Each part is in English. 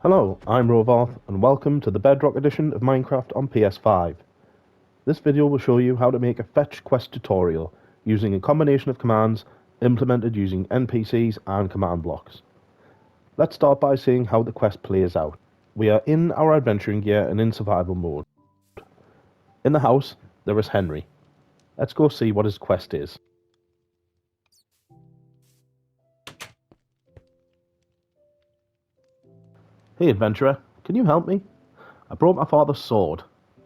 Hello, I'm Rovarth, and welcome to the Bedrock edition of Minecraft on PS5. This video will show you how to make a fetch quest tutorial using a combination of commands implemented using NPCs and command blocks. Let's start by seeing how the quest plays out. We are in our adventuring gear and in survival mode. In the house, there is Henry. Let's go see what his quest is. Hey adventurer, can you help me? I broke my father's sword.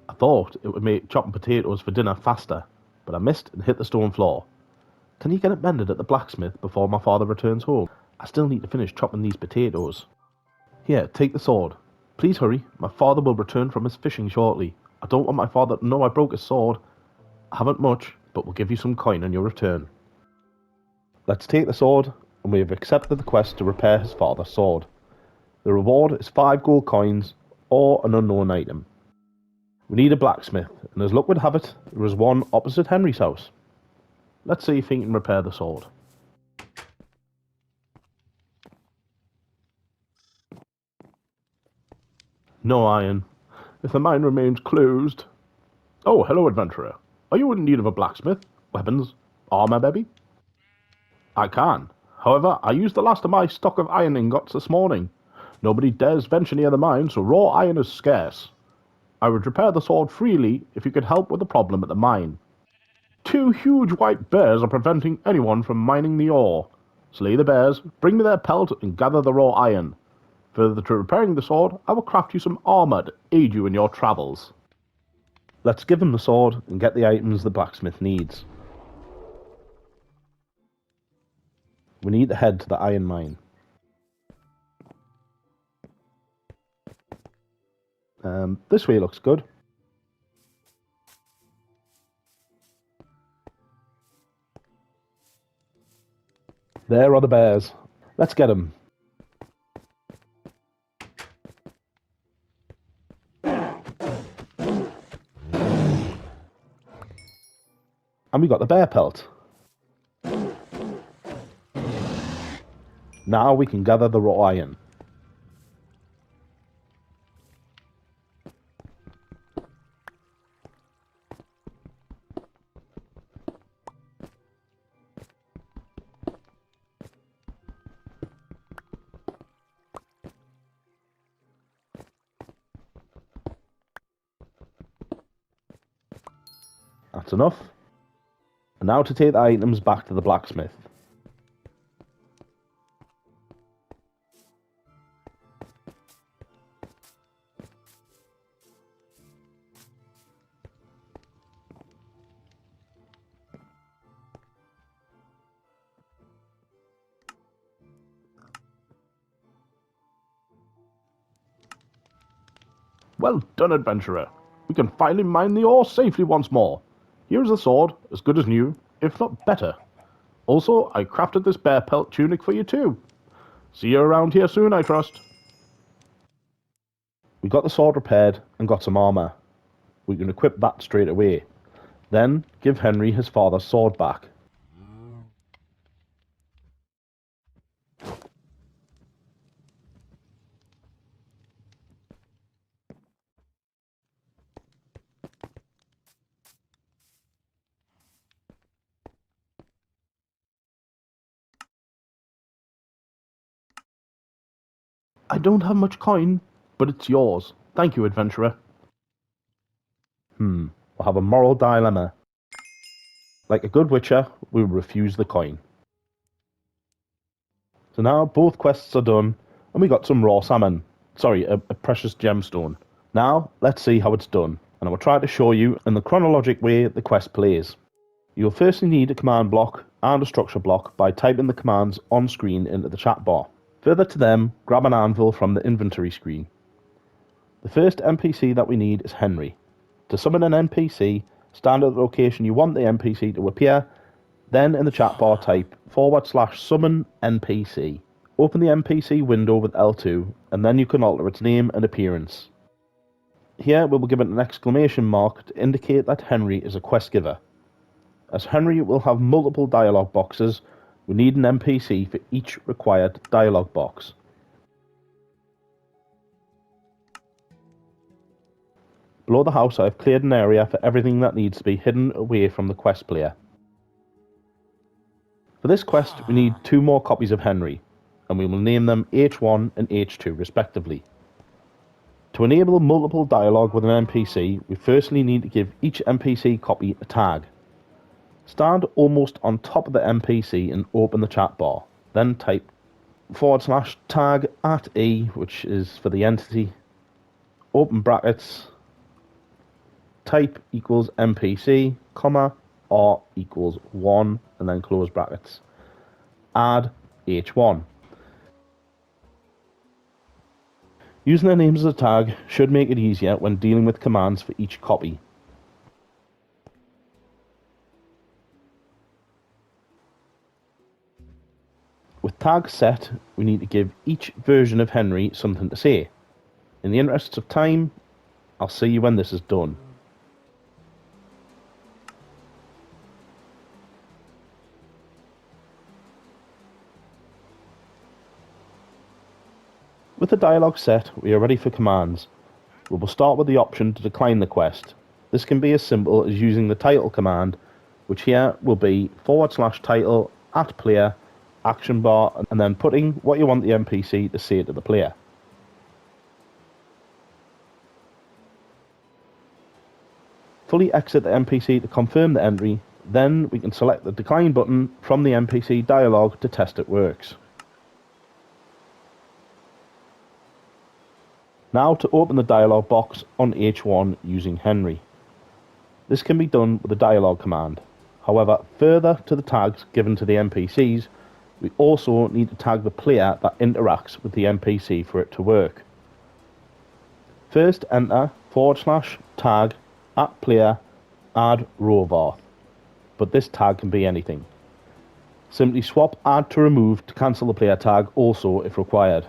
I thought it would make chopping potatoes for dinner faster, but I missed and hit the stone floor. Can you get it mended at the blacksmith before my father returns home? I still need to finish chopping these potatoes. Here, take the sword. Please hurry, my father will return from his fishing shortly. I don't want my father to know I broke his sword. I haven't much, but we'll give you some coin on your return. Let's take the sword, and we have accepted the quest to repair his father's sword. The reward is 5 gold coins, or an unknown item. We need a blacksmith, and as luck would have it, there is one opposite Henry's house. Let's see if he can repair the sword. No iron. If the mine remains closed... Oh, hello adventurer. Are you in need of a blacksmith? Weapons? Armor, maybe? I can. However, I used the last of my stock of iron ingots this morning. Nobody dares venture near the mine, so raw iron is scarce. I would repair the sword freely if you could help with the problem at the mine. 2 huge white bears are preventing anyone from mining the ore. Slay the bears, bring me their pelt, and gather the raw iron. Further to repairing the sword, I will craft you some armor to aid you in your travels. Let's give him the sword and get the items the blacksmith needs. We need to head to the iron mine. This way looks good. There are the bears. Let's get them. And we got the bear pelt. Now we can gather the raw iron. That's enough. And now to take the items back to the blacksmith. Well done, adventurer. We can finally mine the ore safely once more. Here is the sword, as good as new, if not better. Also, I crafted this bear pelt tunic for you too. See you around here soon, I trust. We got the sword repaired and got some armor. We can equip that straight away. Then, give Henry his father's sword back. I don't have much coin, but it's yours. Thank you, adventurer. We'll have a moral dilemma. Like a good witcher, we will refuse the coin. So now both quests are done, and we got some raw salmon. Sorry, a precious gemstone. Now, let's see how it's done, and I will try to show you in the chronologic way the quest plays. You'll firstly need a command block and a structure block by typing the commands on screen into the chat bar. Further to them, grab an anvil from the inventory screen. The first NPC that we need is Henry. To summon an NPC, stand at the location you want the NPC to appear, then in the chat bar type /summon NPC. Open the NPC window with L2, and then you can alter its name and appearance. Here we will give it an exclamation mark to indicate that Henry is a quest giver. As Henry will have multiple dialog boxes, we need an NPC for each required dialog box. Below the house I have cleared an area for everything that needs to be hidden away from the quest player. For this quest we need 2 more copies of Henry, and we will name them H1 and H2 respectively. To enable multiple dialogue with an NPC, we firstly need to give each NPC copy a tag. Stand almost on top of the NPC and open the chat bar. Then type /tag @E, which is for the entity, open brackets, type equals NPC, comma, R equals 1, and then close brackets. Add H1. Using their names as a tag should make it easier when dealing with commands for each copy. With tags set, we need to give each version of Henry something to say. In the interests of time, I'll see you when this is done. With the dialogue set, we are ready for commands. We will start with the option to decline the quest. This can be as simple as using the title command, which here will be /title @player action bar, and then putting what you want the NPC to say to the player. Fully exit the NPC to confirm the entry, then we can select the decline button from the NPC dialogue to test it works. Now to open the dialog box on H1 using Henry. This can be done with the dialog command. However, further to the tags given to the NPCs, we also need to tag the player that interacts with the NPC for it to work. First enter /tag @player add rovar, but this tag can be anything. Simply swap add to remove to cancel the player tag also if required.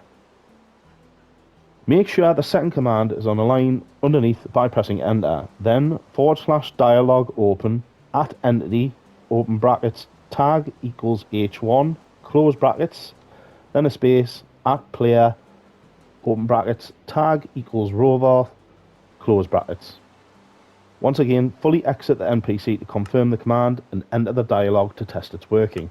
Make sure the second command is on a line underneath by pressing enter, then /dialog open @entity open brackets tag equals H1 close brackets, then a space @player open brackets tag equals rovar close brackets. Once again, fully exit the NPC to confirm the command and enter the dialogue to test its working.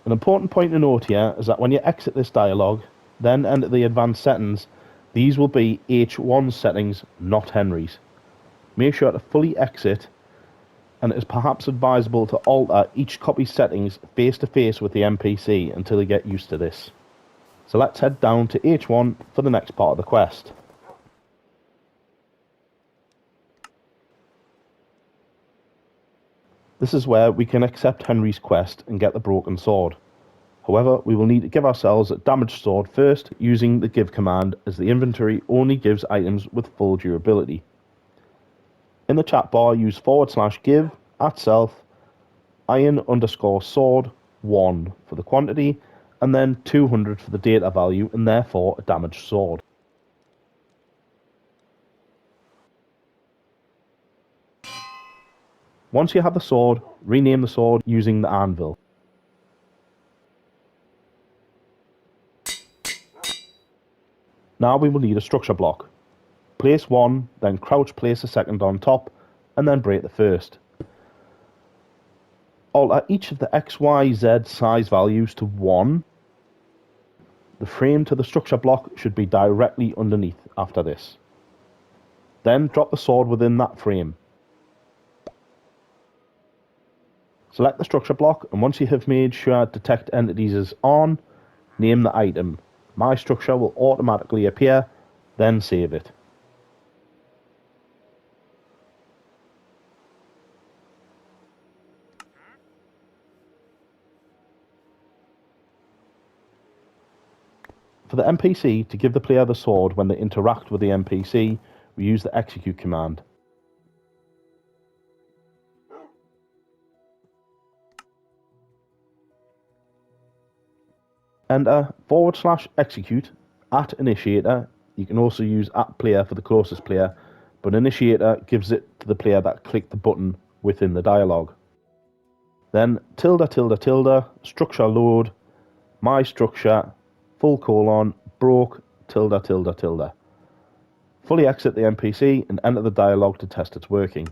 An important point to note here is that when you exit this dialogue, then enter the advanced settings, these will be H1 settings, not Henry's. Make sure to fully exit, and it is perhaps advisable to alter each copy's settings face to face with the NPC until you get used to this. So let's head down to H1 for the next part of the quest. This is where we can accept Henry's quest and get the broken sword. However, we will need to give ourselves a damaged sword first using the give command, as the inventory only gives items with full durability. In the chat bar, use /give @self iron_sword 1 for the quantity, and then 200 for the data value, and therefore a damaged sword. Once you have the sword, rename the sword using the anvil. Now we will need a structure block. Place one, then crouch place a second on top, and then break the first. Alter each of the X, Y, Z size values to 1. The frame to the structure block should be directly underneath after this. Then drop the sword within that frame. Select the structure block, and once you have made sure detect entities is on, name the item. My structure will automatically appear, then save it. For the NPC to give the player the sword when they interact with the NPC, we use the execute command. Enter /execute @initiator. You can also use @player for the closest player, but initiator gives it to the player that clicked the button within the dialogue. Then ~, structure load, my structure, : broke, ~. Fully exit the NPC and enter the dialogue to test its working.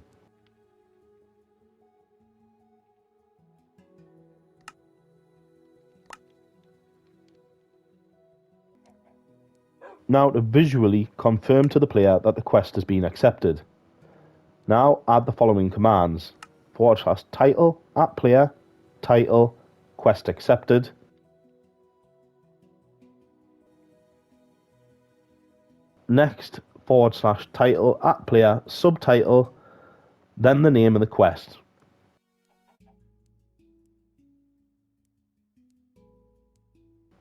Now to visually confirm to the player that the quest has been accepted. Now add the following commands: /title @player, title, quest accepted. Next, /title @player, subtitle, then the name of the quest.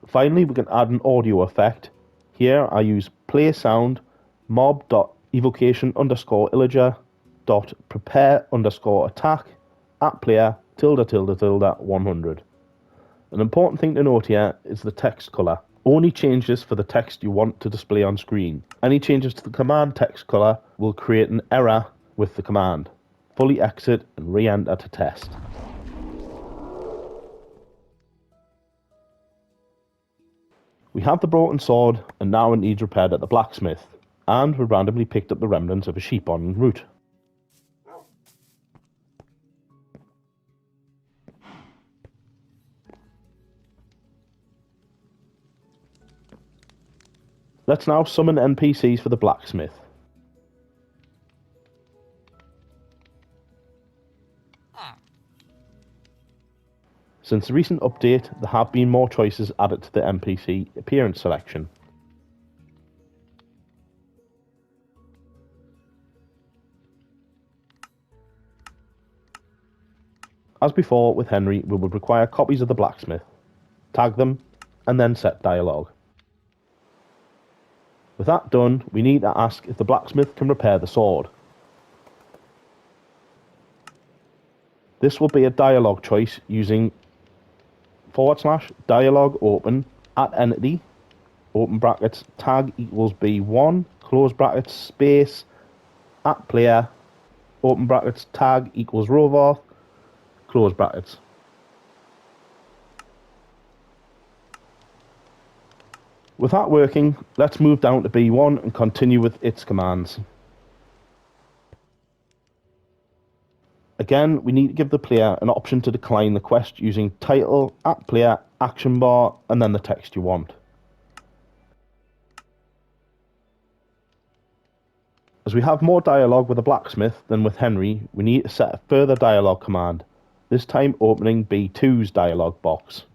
Finally, we can add an audio effect. Here I use play sound mob.evocation_illager.prepare_attack @player ~100. An important thing to note here is the text colour. Only change this for the text you want to display on screen. Any changes to the command text colour will create an error with the command. Fully exit and re-enter to test. We have the broken sword and now it needs repaired at the blacksmith, and we randomly picked up the remnants of a sheep en route. Let's now summon NPCs for the blacksmith. Since the recent update, there have been more choices added to the NPC appearance selection. As before with Henry, we would require copies of the blacksmith, tag them, and then set dialogue. With that done, we need to ask if the blacksmith can repair the sword. This will be a dialogue choice using /dialogue open @entity open brackets tag equals B1 close brackets space @player open brackets tag equals Rovarth close brackets. With that working, let's move down to B1 and continue with its commands. Again, we need to give the player an option to decline the quest using title @player action bar and then the text you want. As we have more dialogue with the blacksmith than with Henry, we need to set a further dialogue command, this time opening B2's dialogue box.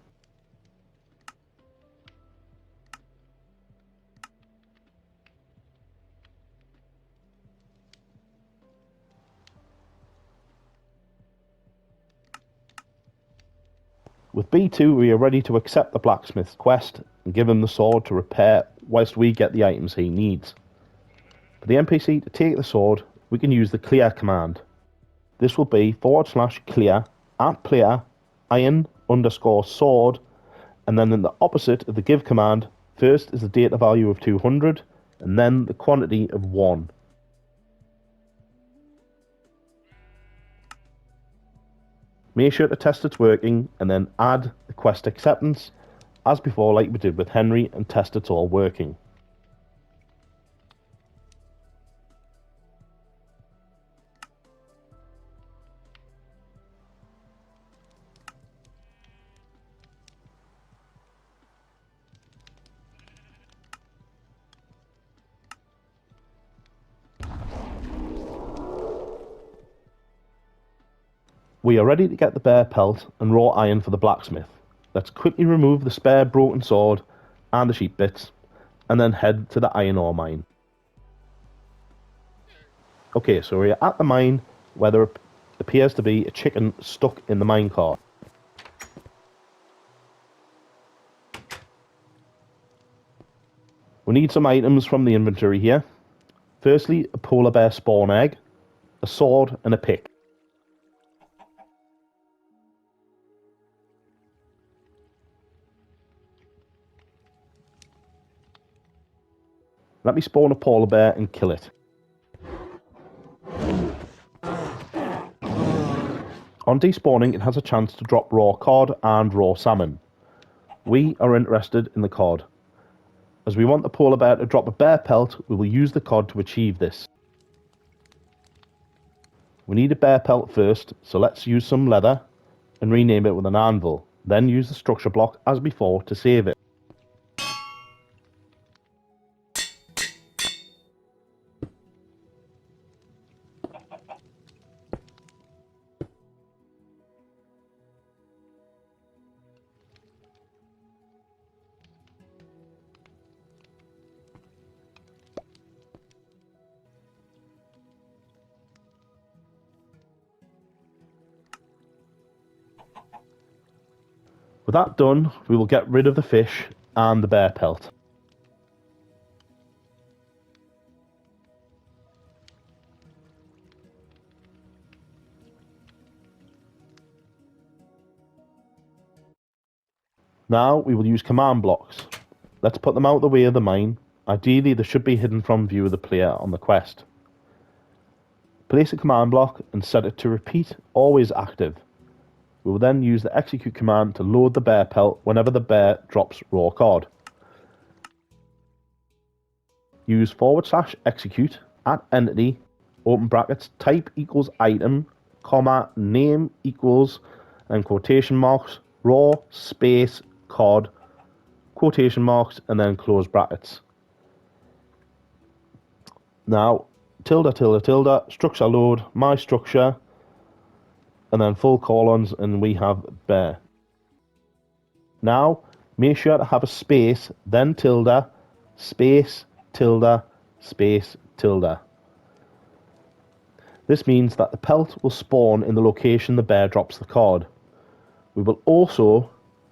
With B2, we are ready to accept the blacksmith's quest and give him the sword to repair whilst we get the items he needs. For the NPC to take the sword, we can use the clear command. This will be /clear @player iron_sword, and then in the opposite of the give command, first is the data value of 200 and then the quantity of 1. Make sure to test it's working and then add the quest acceptance as before, like we did with Henry, and test it's all working. We are ready to get the bear pelt and raw iron for the blacksmith. Let's quickly remove the spare broken sword and the sheep bits, and then head to the iron ore mine. Okay, so we're at the mine where there appears to be a chicken stuck in the minecart. We need some items from the inventory here. Firstly, a polar bear spawn egg, a sword and a pick. Let me spawn a polar bear and kill it. On despawning, it has a chance to drop raw cod and raw salmon. We are interested in the cod. As we want the polar bear to drop a bear pelt, we will use the cod to achieve this. We need a bear pelt first, so let's use some leather and rename it with an anvil. Then use the structure block as before to save it. With that done, we will get rid of the fish and the bear pelt. Now we will use command blocks. Let's put them out of the way of the mine. Ideally, they should be hidden from view of the player on the quest. Place a command block and set it to repeat, always active. We will then use the execute command to load the bear pelt whenever the bear drops raw cod. Use /execute at entity, open brackets, type equals item, comma, name equals, and quotation marks, raw, space, cod, quotation marks, and then close brackets. Now, tilde, tilde, tilde, structure load, my structure, and then full colons, and we have bear. Now, make sure to have a space, then tilde, space, tilde, space, tilde. This means that the pelt will spawn in the location the bear drops the cod. We will also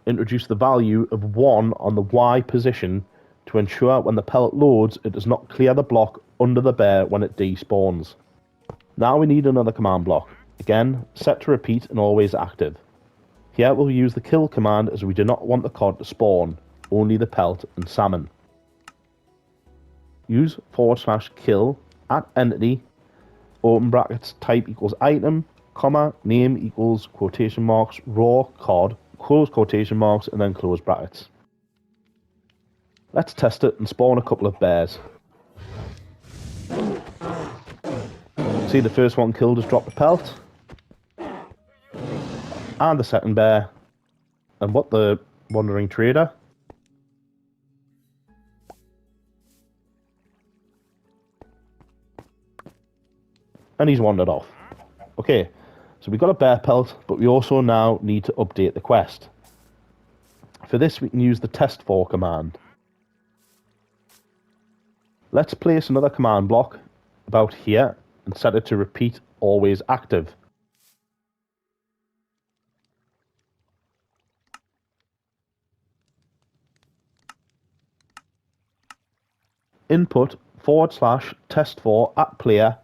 introduce the value of 1 on the Y position to ensure when the pelt loads, it does not clear the block under the bear when it despawns. Now we need another command block. Again, set to repeat and always active. Here we'll use the kill command as we do not want the cod to spawn, only the pelt and salmon. Use /kill at entity, open brackets, type equals item, comma, name equals quotation marks, raw cod, close quotation marks, and then close brackets. Let's test it and spawn a couple of bears. See, the first one killed has dropped the pelt. And the second bear. And what the wandering trader? And he's wandered off. Okay, so we've got a bear pelt, but we also now need to update the quest. For this, we can use the testfor command. Let's place another command block about here and set it to repeat, always active. Input /testfor at player,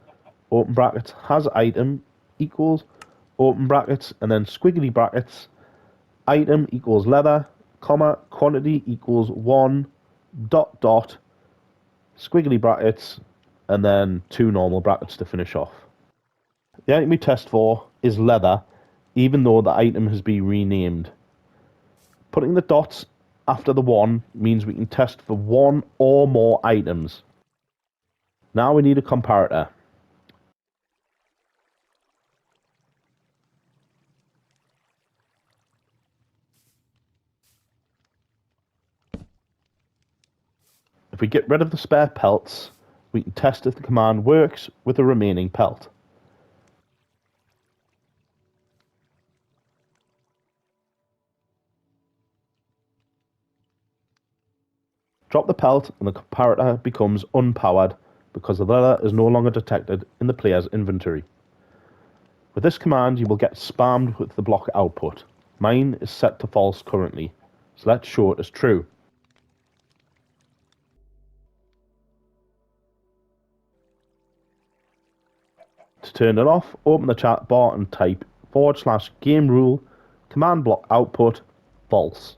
open brackets, has item equals, open brackets, and then squiggly brackets, item equals leather, comma, quantity equals 1, dot, dot, squiggly brackets, and then 2 normal brackets to finish off. The item we test for is leather, even though the item has been renamed. Putting the dots after the 1 means we can test for 1 or more items. Now we need a comparator. If we get rid of the spare pelts, we can test if the command works with the remaining pelt. Drop the pelt and the comparator becomes unpowered because the leather is no longer detected in the player's inventory. With this command, you will get spammed with the block output. Mine is set to false currently, so let's show it as true. To turn it off, open the chat bar and type /game rule, command block output, false.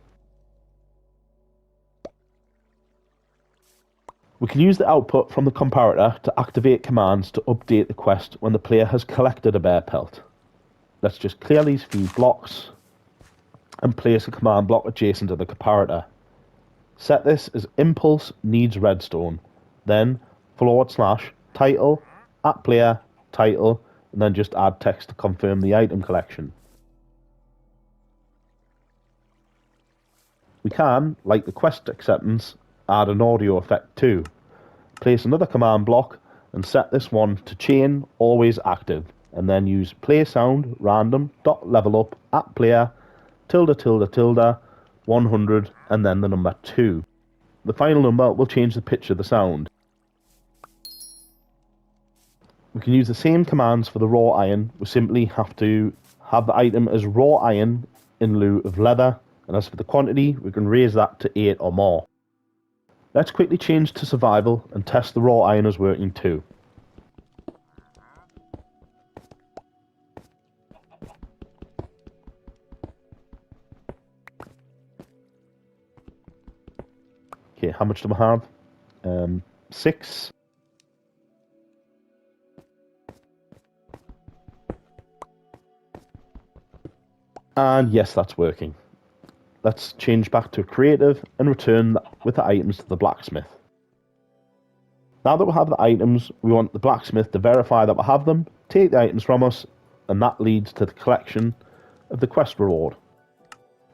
We can use the output from the comparator to activate commands to update the quest when the player has collected a bear pelt. Let's just clear these few blocks and place a command block adjacent to the comparator. Set this as impulse needs redstone, then / title @player title, and then just add text to confirm the item collection. We can, like the quest acceptance, add an audio effect too. Place another command block and set this one to chain always active, and then use play sound random dot level up @player tilde 100 and then the number 2. The final number will change the pitch of the sound. We can use the same commands for the raw iron. We simply have to have the item as raw iron in lieu of leather, and as for the quantity, we can raise that to 8 or more. Let's quickly change to survival and test the raw iron is working too. Okay, how much do we have? 6. And yes, that's working. Let's change back to creative and return with the items to the blacksmith. Now that we have the items, we want the blacksmith to verify that we have them, take the items from us, and that leads to the collection of the quest reward.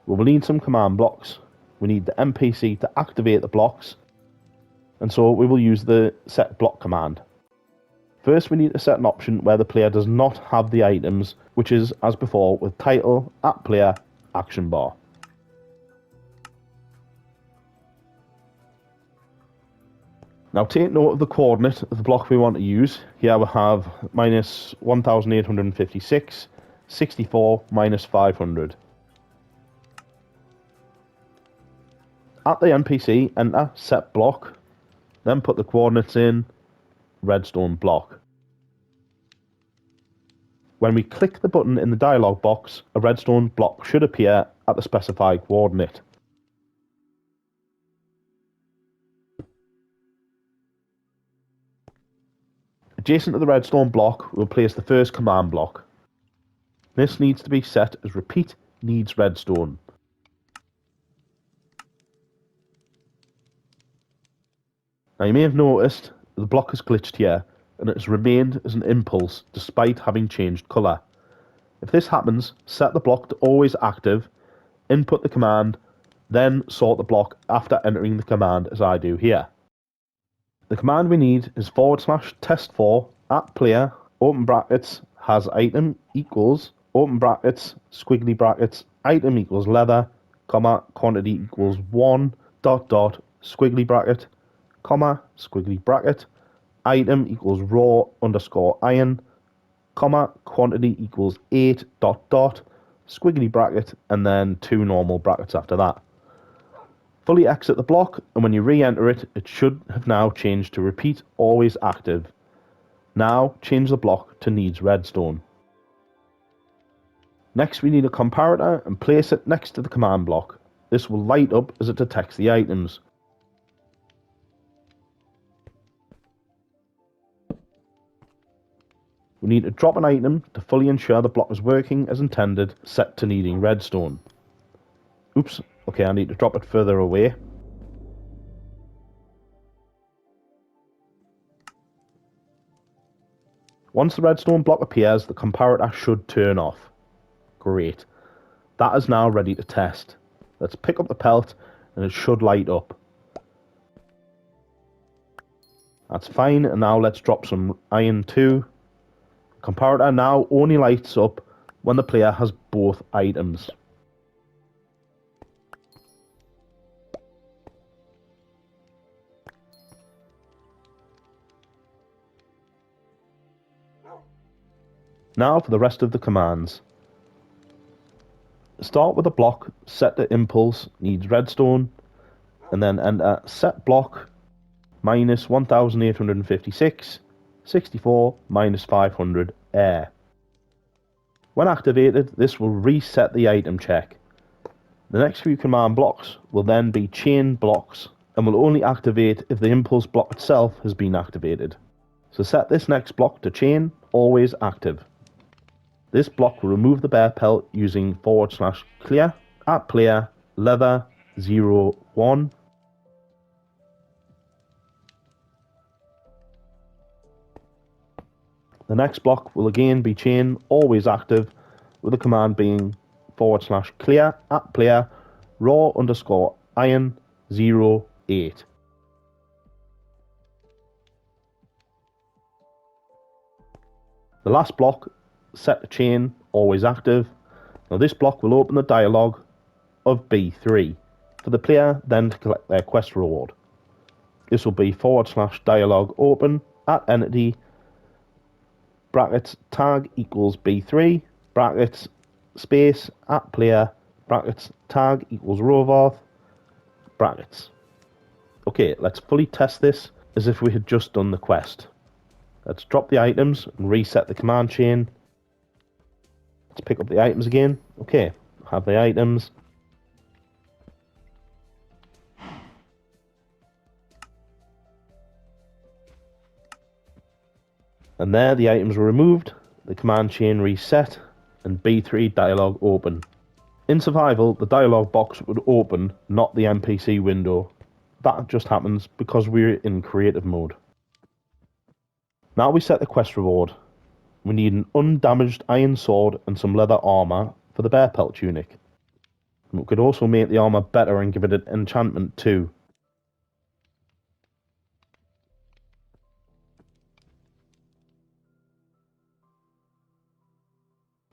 We will need some command blocks. We need the NPC to activate the blocks, and so we will use the set block command. First, we need to set an option where the player does not have the items, which is, as before, with title @player action bar. Now take note of the coordinate of the block we want to use. Here we have minus 1856, 64, minus 500. At the NPC, enter set block, then put the coordinates in redstone block. When we click the button in the dialog box, a redstone block should appear at the specified coordinate. Adjacent to the redstone block, we'll place the first command block. This needs to be set as repeat needs redstone. Now you may have noticed the block has glitched here, and it has remained as an impulse despite having changed colour. If this happens, set the block to always active, input the command, then sort the block after entering the command as I do here. The command we need is / testfor @player open brackets has item equals open brackets squiggly brackets item equals leather, comma quantity equals 1 dot squiggly bracket, comma squiggly bracket item equals raw underscore iron, comma quantity equals 8 dot squiggly bracket, and then 2 normal brackets after that. Fully exit the block, and when you re-enter it, it should have now changed to repeat always active. Now change the block to needs redstone. Next we need a comparator and place it next to the command block. This will light up as it detects the items. We need to drop an item to fully ensure the block is working as intended, set to needing redstone. Oops. Okay, I need to drop it further away. Once the redstone block appears, the comparator should turn off. Great. That is now ready to test. Let's pick up the pelt and it should light up. That's fine, and now let's drop some iron too. The comparator now only lights up when the player has both items. Now for the rest of the commands. Start with a block set to impulse needs redstone, and then enter set block minus 1856, 64, minus 500 air. When activated, this will reset the item check. The next few command blocks will then be chain blocks and will only activate if the impulse block itself has been activated. So set this next block to chain always active. This block will remove the bear pelt using / clear @player leather 01, The next block will again be chain, always active, with the command being /clear at player raw underscore iron 08. The last block, set chain, always active. Now this block will open the dialog of B3 for the player then to collect their quest reward. This will be /dialog open at entity brackets tag equals B3 brackets space at player brackets tag equals rovarth brackets. Okay, let's fully test this as if we had just done the quest. Let's drop the items and reset the command chain. Let's pick up the items again. Okay, have the items. And there the items were removed, the command chain reset, and B3 dialog open. In survival, the dialog box would open, not the NPC window. That just happens because we're in creative mode. Now we set the quest reward. We need an undamaged iron sword and some leather armour for the bear pelt tunic. We could also make the armour better and give it an enchantment too.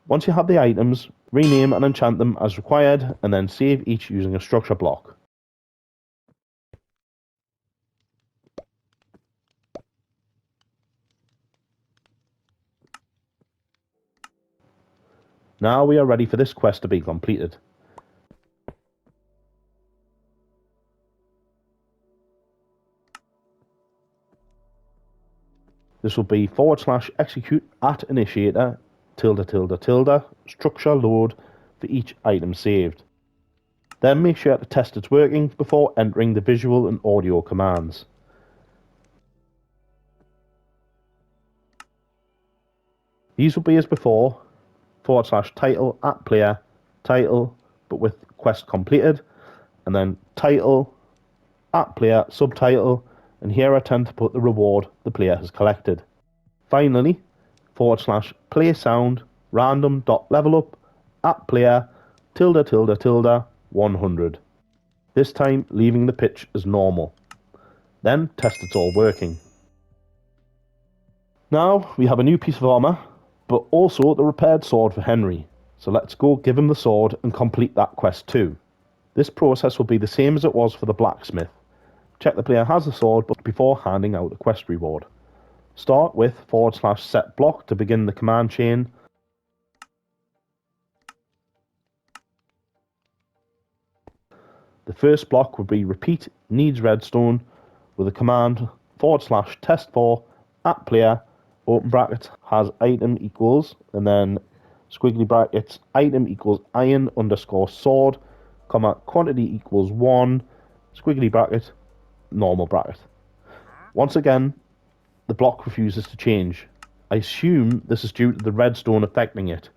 Once you have the items, rename and enchant them as required, and then save each using a structure block. Now we are ready for this quest to be completed. This will be /execute at initiator structure load for each item saved. Then make sure to test it's working before entering the visual and audio commands. These will be as before, /title at player, title, but with quest completed, and then title at player, subtitle, and here I tend to put the reward the player has collected. Finally, /play sound random.levelup at player ~= 100. This time leaving the pitch as normal. Then test it's all working. Now we have a new piece of armour, but also the repaired sword for Henry. So let's go give him the sword and complete that quest too. This process will be the same as it was for the blacksmith. Check the player has the sword before handing out a quest reward. Start with /set block to begin the command chain. The first block would be repeat needs redstone with a command /testfor at player open brackets has item equals and then squiggly brackets item equals iron underscore sword comma quantity equals 1 squiggly bracket normal bracket. Once again, the block refuses to change. I assume this is due to the redstone affecting it.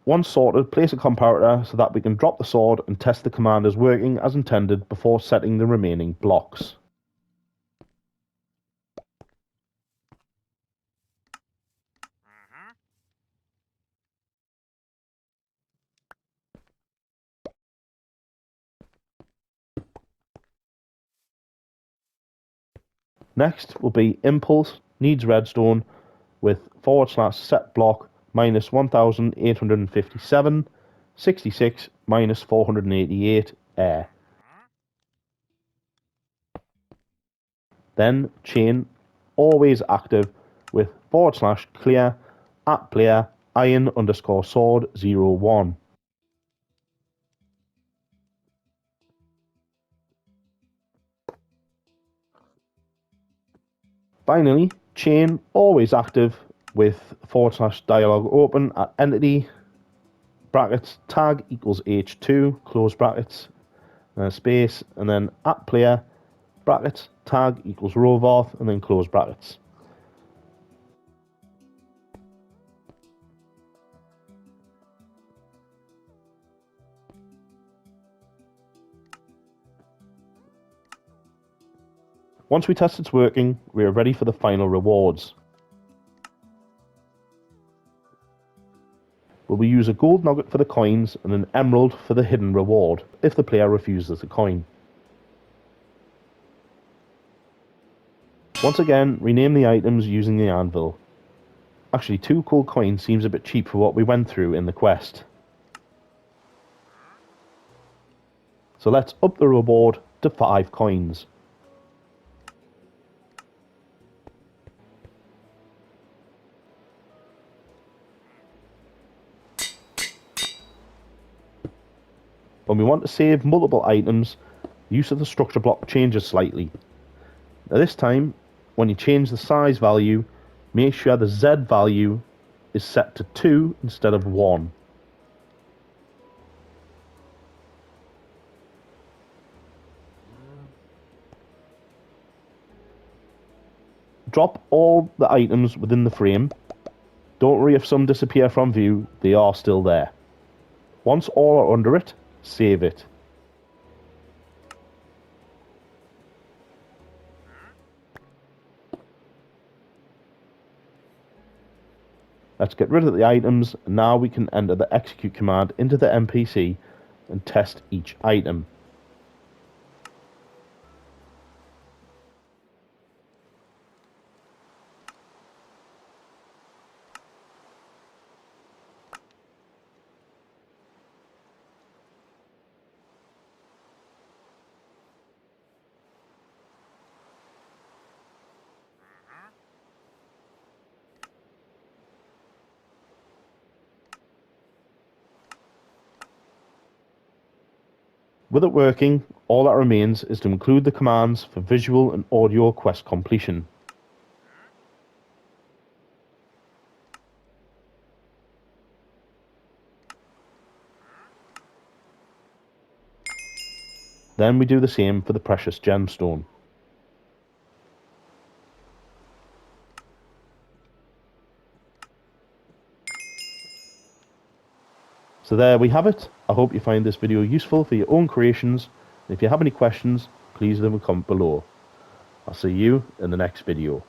Once sorted, place a comparator so that we can drop the sword and test the command is working as intended before setting the remaining blocks. Next will be impulse needs redstone with /set block minus 1857 66 minus 488 air. Then chain always active with /clear at player iron underscore sword 01. Finally, chain always active with /dialog open at entity brackets tag equals h2 close brackets space and then at player brackets tag equals rovarth and then close brackets. Once we test it's working, we are ready for the final rewards. We will use a gold nugget for the coins and an emerald for the hidden reward, if the player refuses a coin. Once again, rename the items using the anvil. Actually, 2 gold coins seems a bit cheap for what we went through in the quest. So let's up the reward to 5 coins. When we want to save multiple items, use of the structure block changes slightly. Now this time, when you change the size value, make sure the Z value is set to 2 instead of 1. Drop all the items within the frame. Don't worry if some disappear from view, they are still there. Once all are under it, save it. Let's get rid of the items, and now we can enter the execute command into the NPC and test each item. With it working, all that remains is to include the commands for visual and audio quest completion. Then we do the same for the precious gemstone. So there we have it. I hope you find this video useful for your own creations. And if you have any questions, please leave a comment below. I'll see you in the next video.